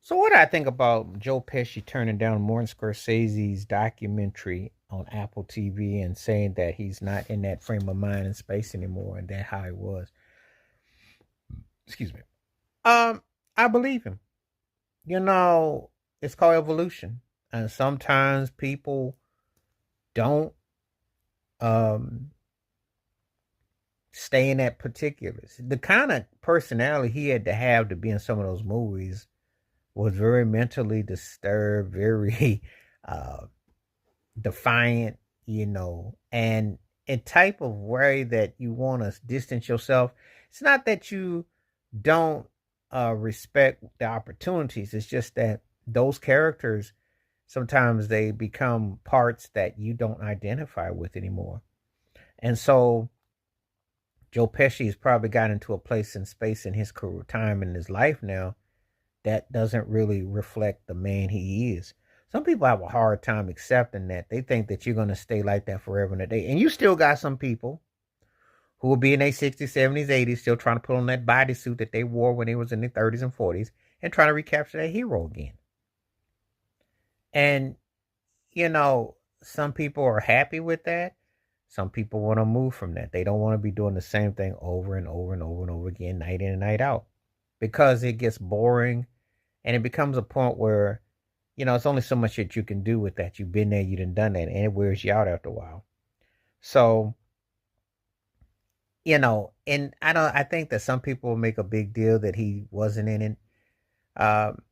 So what do I think about Joe Pesci turning down Martin Scorsese's documentary on Apple TV and saying that he's not in that frame of mind and space anymore and that how he was? Excuse me. Um, I believe him. You know, it's called evolution. And sometimes people don't um stay in that particulars. The kind of personality he had to be in some of those movies was very mentally disturbed, very uh defiant, and a type of way that you want to distance yourself. It's not that you don't respect the opportunities. It's just that those characters sometimes they become parts that you don't identify with anymore. And so Joe Pesci has probably got into a place and space in his career time in his life now that doesn't really reflect the man he is. Some people have a hard time accepting that. They think that you're going to stay like that forever and a day. And you still got some people who will be in their 60s, 70s, 80s, still trying to put on that bodysuit that they wore when they was in their 30s and 40s and trying to recapture that hero again. And, some people are happy with that. Some people want to move from that. They don't want to be doing the same thing over and over and over and over again, night in and night out, because it gets boring and it becomes a point where it's only so much that you can do with that. You've been there, you done that, and it wears you out after a while. So, and I think that some people make a big deal that he wasn't in it. Um,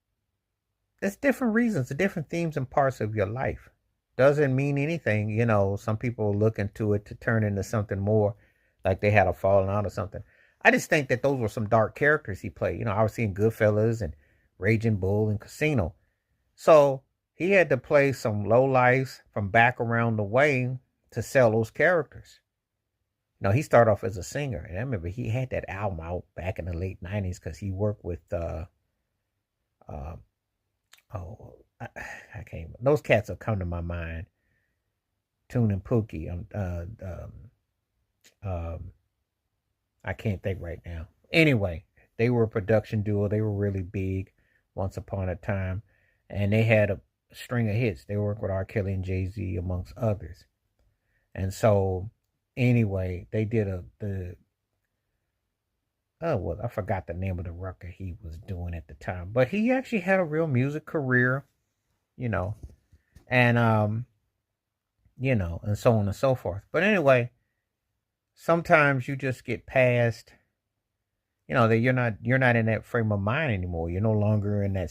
there's different reasons, the different themes and parts of your life. Doesn't mean anything. Some people look into it to turn into something more, like they had a falling out or something. I just think that those were some dark characters he played. I was seeing Goodfellas and Raging Bull and Casino. So he had to play some low lives from back around the way to sell those characters. He started off as a singer, and I remember he had that album out back in the late '90s because he worked with uh oh I can't. Those cats have come to my mind. Tune and Pookie. Um, I can't think right now. Anyway, they were a production duo. They were really big once upon a time, and they had a string of hits. They worked with R. Kelly and Jay Z amongst others. And so, anyway, they did the oh well, I forgot the name of the record he was doing at the time, but he actually had a real music career, you know, and and so on and so forth. But anyway, sometimes you just get past, that you're not in that frame of mind anymore. You're no longer in that